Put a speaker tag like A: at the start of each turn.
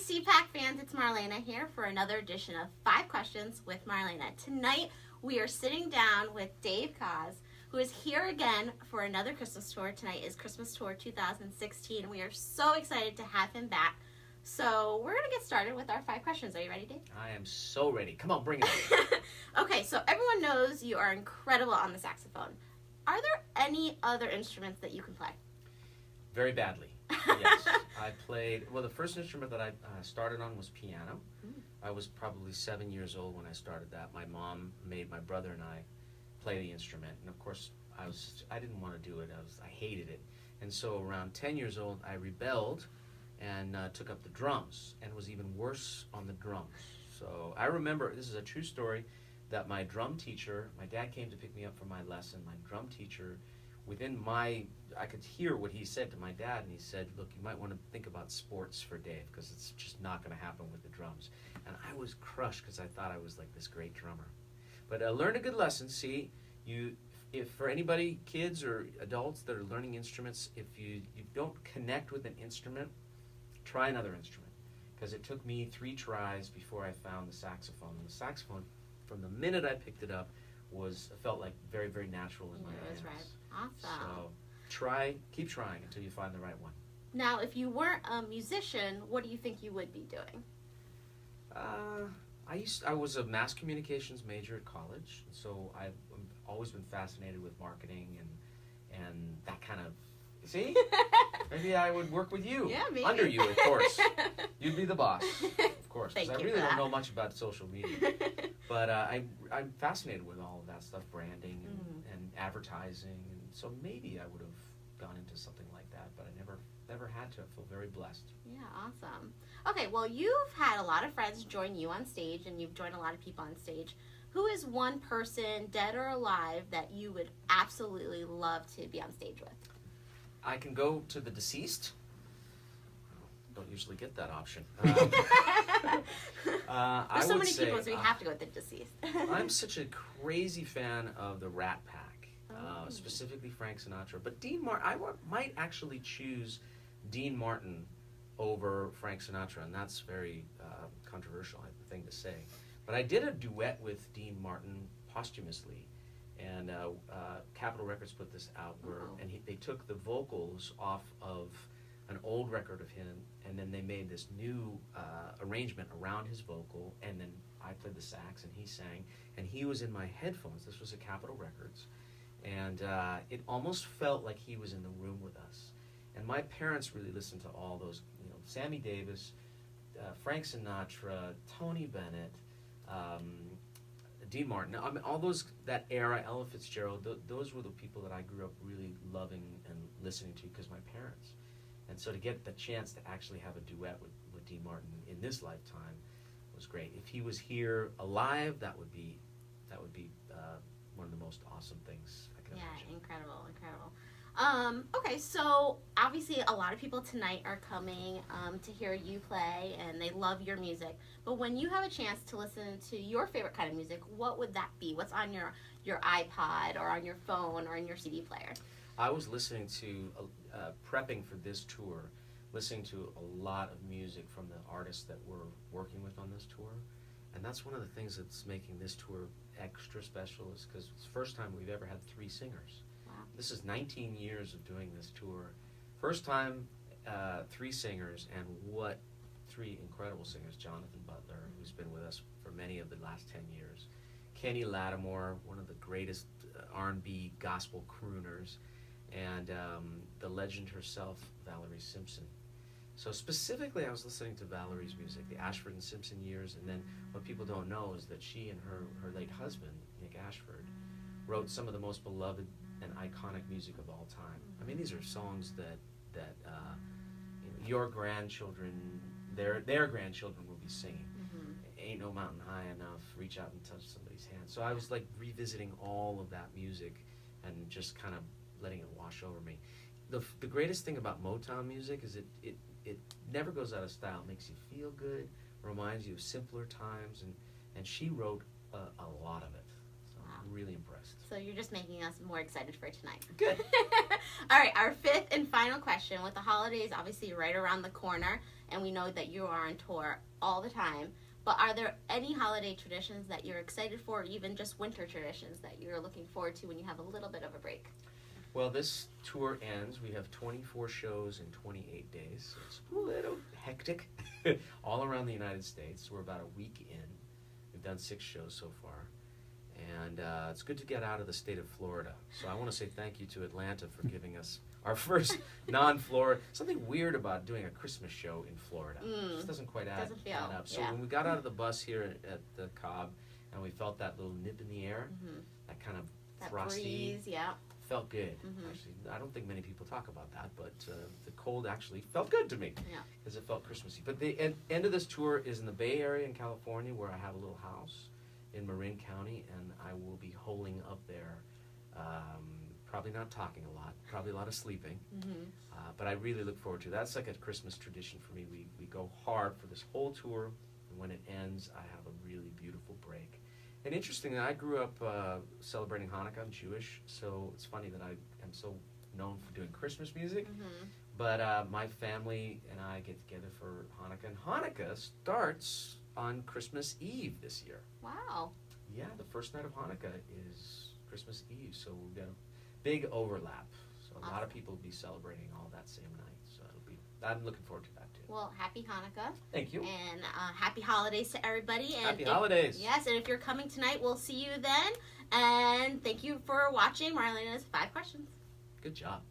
A: CPAC fans, it's Marlena here for another edition of 5 Questions with Marlena. Tonight, we are sitting down with Dave Koz, who is here again for another Christmas tour. Tonight is Christmas Tour 2016. We are so excited to have him back. So we're going to get started with our 5 questions. Are you ready, Dave?
B: I am so ready. Come on, bring it on.
A: Okay, so everyone knows you are incredible on the saxophone. Are there any other instruments that you can play?
B: Very badly. Yes. I played, well, the first instrument that I started on was piano. I was probably 7 years old when I started that. My mom made my brother and I play the instrument. And of course, I didn't want to do it. I hated it. And so around 10 years old, I rebelled and took up the drums and was even worse on the drums. So I remember, this is a true story, that my drum teacher, my dad came to pick me up for my lesson. My drum teacher, I could hear what he said to my dad, and he said, look, you might want to think about sports for Dave, because it's just not going to happen with the drums. And I was crushed, because I thought I was like this great drummer. But I learned a good lesson. See, if for anybody, kids or adults that are learning instruments, if you don't connect with an instrument, try another instrument. Because it took me 3 tries before I found the saxophone. And the saxophone, from the minute I picked it up, felt like very, very natural in my hands.
A: Right. Awesome.
B: So keep trying until you find the right one.
A: Now, if you weren't a musician, what do you think you would be doing?
B: I was a mass communications major at college, so I've always been fascinated with marketing and that kind of. See, maybe I would work with you.
A: Yeah, maybe.
B: Under you, of course. You'd be the boss, of course, because
A: Thank
B: I
A: you
B: really
A: for
B: don't
A: that.
B: know much about social media. But I'm fascinated with all of that stuff, branding and advertising, and so maybe I would have gone into something like that, but I never had to. I feel very blessed.
A: Yeah, awesome. Okay, well, you've had a lot of friends join you on stage, and you've joined a lot of people on stage. Who is one person, dead or alive, that you would absolutely love to be on stage with?
B: I can go to the deceased. Don't usually get that option.
A: There's
B: I
A: so
B: would
A: many
B: say,
A: people, so we have to go with the deceased.
B: I'm such a crazy fan of the Rat Pack, specifically Frank Sinatra. But Dean Martin, might actually choose Dean Martin over Frank Sinatra, and that's very controversial thing to say. But I did a duet with Dean Martin posthumously, and Capitol Records put this out and they took the vocals off of an old record of him, and then they made this new arrangement around his vocal, and then I played the sax and he sang, and he was in my headphones. This was at Capitol Records, and it almost felt like he was in the room with us. And my parents really listened to all those, Sammy Davis, Frank Sinatra, Tony Bennett, Dean Martin. I mean, all that era, Ella Fitzgerald, those were the people that I grew up really loving and listening to because my parents. And so to get the chance to actually have a duet with Dean Martin in this lifetime was great. If he was here alive, that would be one of the most awesome things I can imagine.
A: Yeah, incredible. Okay, so obviously a lot of people tonight are coming to hear you play, and they love your music. But when you have a chance to listen to your favorite kind of music, what would that be? What's on your iPod or on your phone or in your CD player?
B: I was listening to, prepping for this tour, listening to a lot of music from the artists that we're working with on this tour. And that's one of the things that's making this tour extra special, is because it's the first time we've ever had 3 singers. This is 19 years of doing this tour. First time, 3 singers, and what 3 incredible singers. Jonathan Butler, who's been with us for many of the last 10 years. Kenny Lattimore, one of the greatest R&B gospel crooners. And the legend herself, Valerie Simpson. So specifically, I was listening to Valerie's music, the Ashford and Simpson years, and then what people don't know is that she and her late husband, Nick Ashford, wrote some of the most beloved and iconic music of all time. I mean, these are songs that your grandchildren, their grandchildren will be singing. Ain't no mountain high enough, reach out and touch somebody's hand. So I was like revisiting all of that music and just kind of letting it wash over me. The greatest thing about Motown music is it never goes out of style. It makes you feel good, reminds you of simpler times, and she wrote a lot of it. So I'm really impressed.
A: So you're just making us more excited for tonight.
B: Good.
A: All right, our 5th and final question. With the holidays obviously right around the corner, and we know that you are on tour all the time. But are there any holiday traditions that you're excited for, or even just winter traditions that you're looking forward to when you have a little bit of a break?
B: Well, this tour ends. We have 24 shows in 28 days. So it's a little hectic all around the United States. We're about a week in. We've done 6 shows so far. And it's good to get out of the state of Florida. So I want to say thank you to Atlanta for giving us our first non-Florida. Something weird about doing a Christmas show in Florida. It just doesn't quite add up. So when we got out of the bus here at the Cobb, and we felt that little nip in the air, that kind of frosty,
A: breeze, yeah,
B: felt good. Actually, I don't think many people talk about that, but the cold actually felt good to me because it felt Christmassy. But the end of this tour is in the Bay Area in California, where I have a little house in Marin County, and I will be holing up there. Probably not talking a lot, probably a lot of sleeping, but I really look forward to it. That's like a Christmas tradition for me. We go hard for this whole tour, and when it ends, I have a really beautiful break. And interestingly, I grew up celebrating Hanukkah. I'm Jewish, so it's funny that I am so known for doing Christmas music, but my family and I get together for Hanukkah, and Hanukkah starts on Christmas Eve this year.
A: Wow.
B: Yeah, the first night of Hanukkah is Christmas Eve, so we've got a big overlap. So a lot of people will be celebrating all that same night. So I'm looking forward to that too.
A: Well, happy Hanukkah.
B: Thank you.
A: And happy holidays to everybody. And
B: happy holidays.
A: Yes, and if you're coming tonight, we'll see you then. And thank you for watching Marlena's 5 Questions.
B: Good job.